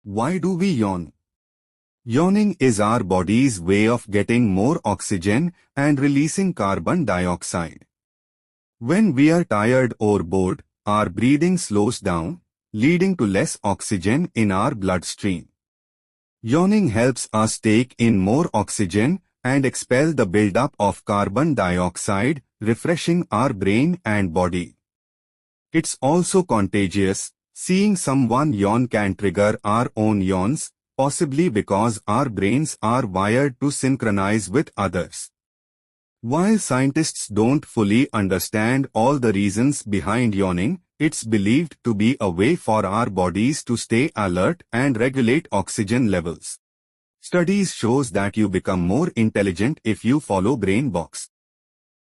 Why do we yawn? Yawning is our body's way of getting more oxygen and releasing carbon dioxide. When we are tired or bored, our breathing slows down, leading to less oxygen in our bloodstream. Yawning helps us take in more oxygen and expel the buildup of carbon dioxide, refreshing our brain and body. It's also contagious. Seeing someone yawn can trigger our own yawns, possibly because our brains are wired to synchronize with others. While scientists don't fully understand all the reasons behind yawning, it's believed to be a way for our bodies to stay alert and regulate oxygen levels. Studies shows that you become more intelligent if you follow brain box.